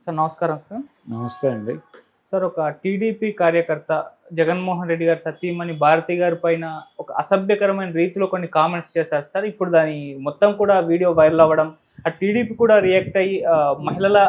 Sir నమస్కారం sir. నమస్తే అండి. సార్ ఒక టీడీపీ కార్యకర్త జగన్మోహన్ రెడ్డి గారి సతీమణి భారతి గారి పైన ఒక అసభ్యకరమైన రీతిలో కొన్ని కామెంట్స్ చేశారు సార్. ఇప్పుడు దాని మొత్తం కూడా వీడియో వైరల్ అవ్వడం, ఆ టీడీపీ కూడా రియాక్ట్ అయ్యి మహిళల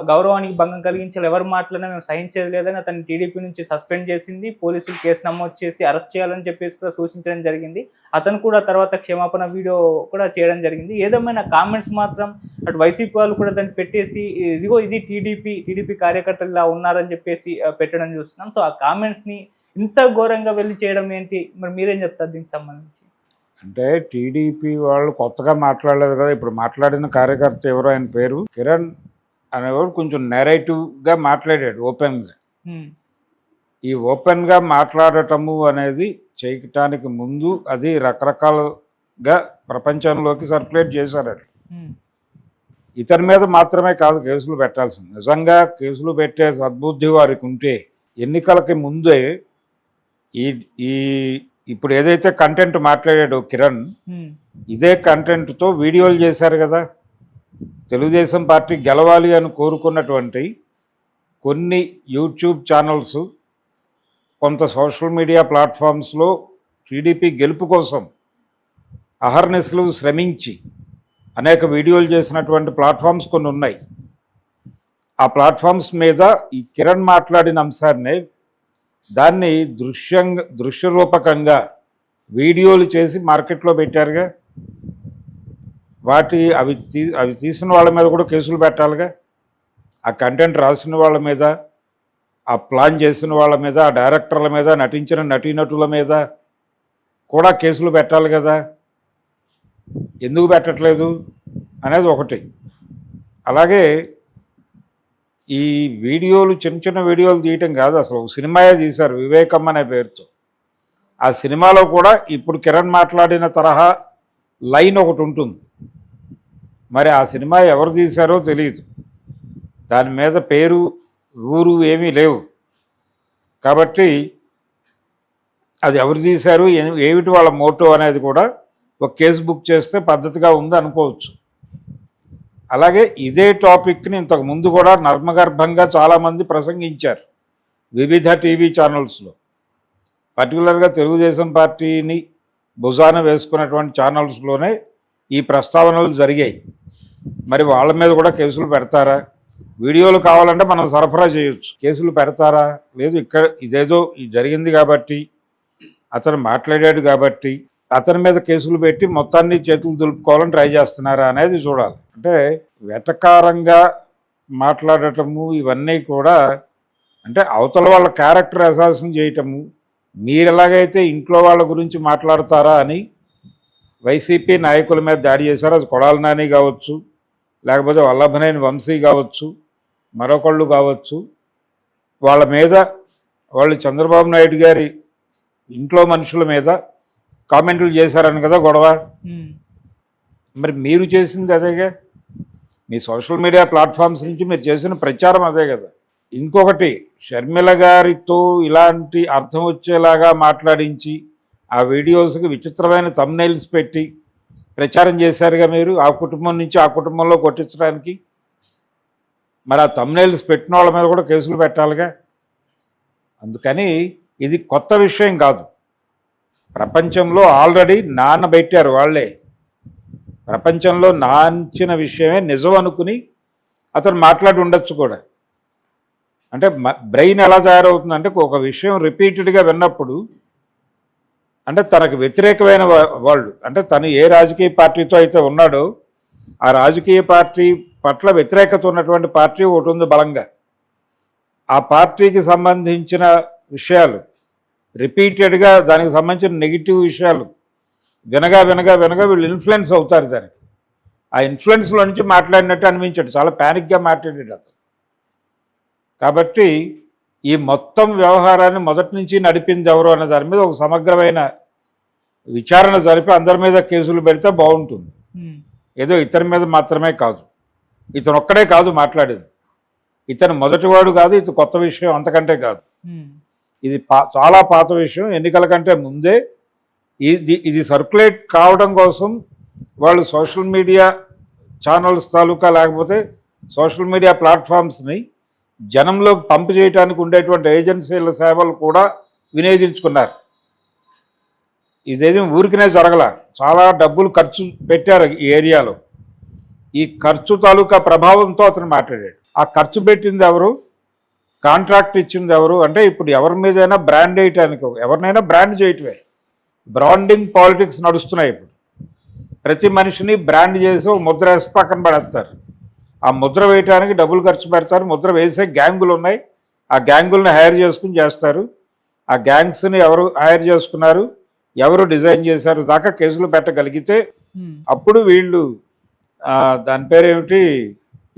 గౌరవానికి భంగం కలిగించాలి, ఎవరు మాట్లాడినా మేము సహించేది లేదని అతన్ని టీడీపీ నుంచి సస్పెండ్ చేసింది. పోలీసులు కేసు నమోదు చేసి అరెస్ట్ చేయాలని చెప్పేసి కూడా సూచించడం జరిగింది. అతను కూడా తర్వాత క్షమాపణ వీడియో కూడా చేయడం జరిగింది. ఏదేమైనా కామెంట్స్ మాత్రం అటు వైసీపీ వాళ్ళు కూడా దాన్ని పెట్టేసి ఇదిగో ఇది టీడీపీ కార్యకర్తలు ఇలా ఉన్నారని చెప్పేసి పెట్టడం చూస్తున్నాం. సో ఆ కామెంట్స్ని ఇంత ఘోరంగా వెళ్ళి చేయడం ఏంటి, మరి మీరేం చెప్తారు దీనికి సంబంధించి? అంటే టీడీపీ వాళ్ళు కొత్తగా మాట్లాడలేదు కదా. ఇప్పుడు మాట్లాడిన కార్యకర్త ఎవరో, ఆయన పేరు కిరణ్ అనేవాడు కొంచెం నెరేటివ్గా మాట్లాడాడు ఓపెన్గా. ఈ ఓపెన్గా మాట్లాడటము అనేది చేయటానికి ముందు అది రకరకాలుగా ప్రపంచంలోకి సర్క్యులేట్ చేశారు. ఇతని మీద మాత్రమే కాదు కేసులు పెట్టాల్సింది. నిజంగా కేసులు పెట్టే సద్బుద్ధి వారికి ఉంటే ఎన్నికలకి ముందే ఈ ఇప్పుడు ఏదైతే కంటెంట్ మాట్లాడాడో కిరణ్, ఇదే కంటెంట్తో వీడియోలు చేశారు కదా. తెలుగుదేశం పార్టీ గెలవాలి అని కోరుకున్నటువంటి కొన్ని యూట్యూబ్ ఛానల్స్, కొంత సోషల్ మీడియా ప్లాట్ఫామ్స్లో టీడీపీ గెలుపు కోసం అహర్నిశలు శ్రమించి అనేక వీడియోలు చేసినటువంటి ప్లాట్ఫామ్స్ కొన్ని ఉన్నాయి. ఆ ప్లాట్ఫామ్స్ మీద ఈ కిరణ్ మాట్లాడిన అంశాన్ని దాన్ని దృశ్యరూపకంగా వీడియోలు చేసి మార్కెట్లో పెట్టారుగా. అవి తీసిన వాళ్ళ మీద కూడా కేసులు పెట్టాలిగా. ఆ కంటెంట్ రాసిన వాళ్ళ మీద, ఆ ప్లాన్ చేసిన వాళ్ళ మీద, ఆ డైరెక్టర్ల మీద, నటించిన నటీనటుల మీద కూడా కేసులు పెట్టాలి కదా. ఎందుకు పెట్టట్లేదు అనేది ఒకటి. అలాగే ఈ వీడియోలు చిన్న చిన్న వీడియోలు తీయటం కాదు, అసలు సినిమాయే తీశారు వివేకం అనే పేరుతో. ఆ సినిమాలో కూడా ఇప్పుడు కిరణ్ మాట్లాడిన తరహా లైన్ ఒకటి ఉంటుంది. మరి ఆ సినిమా ఎవరు తీశారో తెలియదు, దాని మీద పేరు ఊరు ఏమీ లేవు. కాబట్టి అది ఎవరు తీశారు, ఏమిటి వాళ్ళ మోటో అనేది కూడా ఒక కేసు బుక్ చేస్తే పద్ధతిగా ఉంది అనుకోవచ్చు. అలాగే ఇదే టాపిక్ని ఇంతకుముందు కూడా నర్మగర్భంగా చాలామంది ప్రసంగించారు వివిధ టీవీ ఛానల్స్లో. పర్టికులర్గా తెలుగుదేశం పార్టీని భుజాన వేసుకున్నటువంటి ఛానల్స్లోనే ఈ ప్రస్తావనలు జరిగాయి. మరి వాళ్ళ మీద కూడా కేసులు పెడతారా? వీడియోలు కావాలంటే మనం సరఫరా చేయొచ్చు, కేసులు పెడతారా? లేదు, ఇక్కడ ఇదేదో జరిగింది కాబట్టి, అతను మాట్లాడాడు కాబట్టి అతని మీద కేసులు పెట్టి మొత్తాన్ని చేతులు దులుపుకోవాలని ట్రై చేస్తున్నారా అనేది చూడాలి. అంటే వెటకారంగా మాట్లాడటము ఇవన్నీ కూడా అంటే అవతల వాళ్ళ క్యారెక్టర్ అసాసిన్ చేయటము. మీరు ఎలాగైతే ఇంట్లో వాళ్ళ గురించి మాట్లాడతారా అని వైసీపీ నాయకుల మీద దాడి చేశారు. అది కొడాలి నాని కావచ్చు, లేకపోతే వల్లభనేని వంశీ కావచ్చు, మరొకళ్ళు కావచ్చు. వాళ్ళ మీద వాళ్ళు చంద్రబాబు నాయుడు గారి ఇంట్లో మనుషుల మీద కామెంట్లు చేశారని కదా గొడవ. మరి మీరు చేసింది అదేగా, మీ సోషల్ మీడియా ప్లాట్ఫామ్స్ నుంచి మీరు చేసిన ప్రచారం అదే కదా. ఇంకొకటి, షర్మిల గారితో ఇలాంటి అర్థం వచ్చేలాగా మాట్లాడించి ఆ వీడియోస్కి విచిత్రమైన థంబ్నెయిల్స్ పెట్టి ప్రచారం చేశారుగా మీరు, ఆ కుటుంబం నుంచి ఆ కుటుంబంలో కొట్టించడానికి. మరి ఆ థంబ్నెయిల్స్ పెట్టిన వాళ్ళ మీద కూడా కేసులు పెట్టాలిగా. అందుకని ఇది కొత్త విషయం కాదు. ప్రపంచంలో ఆల్రెడీ నానబెట్టారు వాళ్ళే. ప్రపంచంలో నాంచిన విషయమే నిజం అనుకుని అతను మాట్లాడి ఉండొచ్చు కూడా. అంటే బ్రెయిన్ ఎలా తయారవుతుందంటే ఒక విషయం రిపీటెడ్గా విన్నప్పుడు, అంటే తనకు వ్యతిరేకమైన వాళ్ళు, అంటే తను ఏ రాజకీయ పార్టీతో అయితే ఉన్నాడో ఆ రాజకీయ పార్టీ పట్ల వ్యతిరేకత ఉన్నటువంటి పార్టీ ఒకటి ఉంది బలంగా. ఆ పార్టీకి సంబంధించిన విషయాలు రిపీటెడ్గా, దానికి సంబంధించిన నెగిటివ్ విషయాలు వినగా వీళ్ళు ఇన్ఫ్లుయెన్స్ అవుతారు దానికి. ఆ ఇన్ఫ్లుయెన్స్లో నుంచి మాట్లాడినట్టు అనిపించాడు, చాలా ప్యానిక్గా మాట్లాడాడు అతను. కాబట్టి ఈ మొత్తం వ్యవహారాన్ని మొదటి నుంచి నడిపింది ఎవరు అనే దాని మీద ఒక సమగ్రమైన విచారణ జరిపి అందరి మీద కేసులు పెడితే బాగుంటుంది. ఏదో ఇతని మీద మాత్రమే కాదు, ఇతను ఒక్కడే కాదు మాట్లాడేది, ఇతను మొదటివాడు కాదు, ఇది కొత్త విషయం అంతకంటే కాదు. ఇది చాలా పాత విషయం. ఎన్నికల కంటే ముందే ఇది సర్క్యులేట్ కావడం కోసం వాళ్ళు సోషల్ మీడియా ఛానల్స్ తాలూకా, లేకపోతే సోషల్ మీడియా ప్లాట్ఫామ్స్ని జనంలోకి పంపు చేయడానికి ఉండేటువంటి ఏజెన్సీల సేవలు కూడా వినియోగించుకున్నారు. ఇదేం ఊరికనే జరగల, చాలా డబ్బులు ఖర్చు పెట్టారు ఈ ఏరియాలో. ఈ ఖర్చు తాలూకా ప్రభావంతో అతను మాట్లాడాడు. ఆ ఖర్చు పెట్టింది ఎవరు, కాంట్రాక్ట్ ఇచ్చింది ఎవరు అంటే ఇప్పుడు ఎవరి మీదైనా బ్రాండ్ వేయటానికి, ఎవరినైనా బ్రాండ్ చేయటమే. బ్రాండింగ్ పాలిటిక్స్ నడుస్తున్నాయి ఇప్పుడు. ప్రతి మనిషిని బ్రాండ్ చేసి ఒక ముద్ర వేసి పక్కన పడేస్తారు. ఆ ముద్ర వేయటానికి డబ్బులు ఖర్చు పెడతారు. ముద్ర వేసే గ్యాంగులు ఉన్నాయి, ఆ గ్యాంగుల్ని హైర్ చేసుకుని చేస్తారు. ఆ గ్యాంగ్స్ని ఎవరు హైర్ చేసుకున్నారు, ఎవరు డిజైన్ చేశారు దాకా కేసులు పెట్టగలిగితే అప్పుడు వీళ్ళు దాని పేరేమిటి,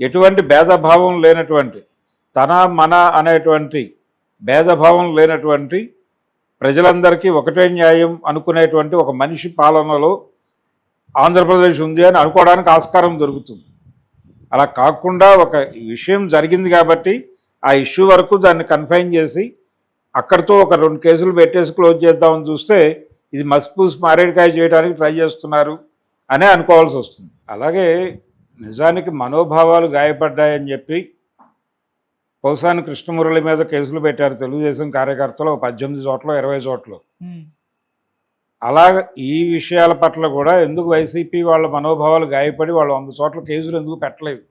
ఎటువంటి భేదభావం లేనటువంటి, తన మన అనేటువంటి భేదభావం లేనటువంటి, ప్రజలందరికీ ఒకటే న్యాయం అనుకునేటువంటి ఒక మనిషి పాలనలో ఆంధ్రప్రదేశ్ ఉంది అని అనుకోవడానికి ఆస్కారం దొరుకుతుంది. అలా కాకుండా ఒక విషయం జరిగింది కాబట్టి ఆ ఇష్యూ వరకు దాన్ని కన్ఫైన్ చేసి అక్కడితో ఒక 2 కేసులు పెట్టేసి క్లోజ్ చేద్దామని చూస్తే ఇది మసిపూసి మారేడుకాయ చేయడానికి ట్రై చేస్తున్నారు అనే అనుకోవాల్సి వస్తుంది. అలాగే నిజానికి మనోభావాలు గాయపడ్డాయని చెప్పి పోసాని కృష్ణమురళి మీద కేసులు పెట్టారు తెలుగుదేశం కార్యకర్తలు 18 చోట్ల 20 చోట్ల. అలాగ ఈ విషయాల పట్ల కూడా ఎందుకు వైసీపీ వాళ్ళ మనోభావాలు గాయపడి వాళ్ళు 100 చోట్ల కేసులు ఎందుకు పెట్టలేదు?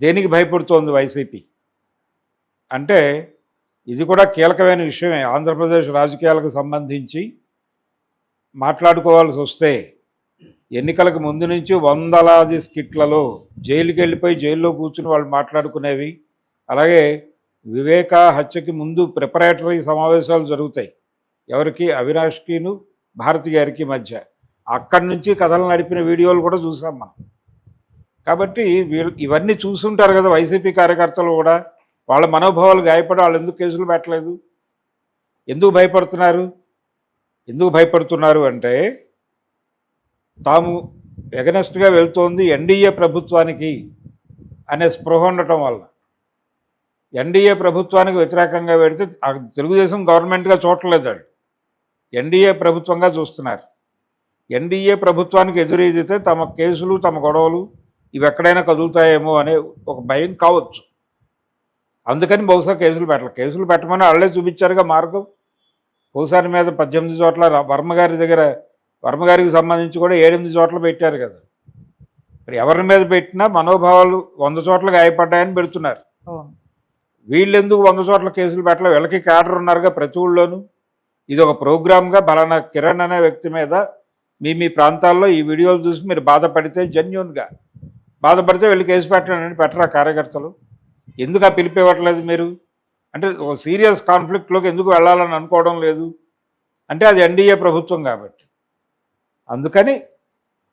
దేనికి భయపడుతోంది వైసీపీ అంటే ఇది కూడా కీలకమైన విషయమే. ఆంధ్రప్రదేశ్ రాజకీయాలకు సంబంధించి మాట్లాడుకోవాల్సి వస్తే ఎన్నికలకు ముందు నుంచి వందలాది స్కిట్లలో జైలుకి వెళ్ళిపోయి జైల్లో కూర్చుని వాళ్ళు మాట్లాడుకునేవి. అలాగే వివేక హత్యకి ముందు ప్రిపరేటరీ సమావేశాలు జరుగుతాయి, ఎవరికి, అవినాష్కిను భారతి గారికి మధ్య. అక్కడి నుంచి కథలు నడిపిన వీడియోలు కూడా చూసాం మనం. కాబట్టి ఇవన్నీ చూసుంటారు కదా వైసీపీ కార్యకర్తలు కూడా. వాళ్ళ మనోభావాలు గాయపడి వాళ్ళు ఎందుకు కేసులు పెట్టలేదు? ఎందుకు భయపడుతున్నారు అంటే తాము ఎగనెస్ట్గా వెళ్తోంది ఎన్డీఏ ప్రభుత్వానికి అనే స్పృహ ఉండటం వల్ల. ఎన్డీఏ ప్రభుత్వానికి వ్యతిరేకంగా పెడితే తెలుగుదేశం గవర్నమెంట్గా చూడలేదు, వాళ్ళు ఎన్డీఏ ప్రభుత్వంగా చూస్తున్నారు. ఎన్డీఏ ప్రభుత్వానికి ఎదురెదితే తమ కేసులు తమ గొడవలు ఇవి ఎక్కడైనా కదులుతాయేమో అనే ఒక భయం కావచ్చు. అందుకని బహుశా కేసులు పెట్టమని వాళ్ళే చూపించారుగా మార్గం. పోసాని మీద 18 చోట్ల, వర్మగారికి సంబంధించి కూడా 7-8 చోట్ల పెట్టారు కదా. మరి ఎవరి మీద పెట్టినా మనోభావాలు 100 చోట్ల గాయపడ్డాయని పెడుతున్నారు. వీళ్ళు ఎందుకు 100 చోట్ల కేసులు పెట్టలేదు? వీళ్ళకి క్యాడర్ ఉన్నారుగా ప్రతి ఊళ్ళోనూ. ఇది ఒక ప్రోగ్రామ్గా బలానా కిరణ్ అనే వ్యక్తి మీద మీ ప్రాంతాల్లో ఈ వీడియోలు చూసి మీరు బాధపడితే, జెన్యూన్గా బాధపడితే వెళ్ళి కేసు పెట్టండి. పెట్టరా కార్యకర్తలు? ఎందుకు ఆ పిలిపివ్వట్లేదు మీరు? అంటే ఒక సీరియస్ కాన్ఫ్లిక్ట్లోకి ఎందుకు వెళ్ళాలని అనుకోవడం లేదు అంటే అది ఎన్డీఏ ప్రభుత్వం కాబట్టి. అందుకని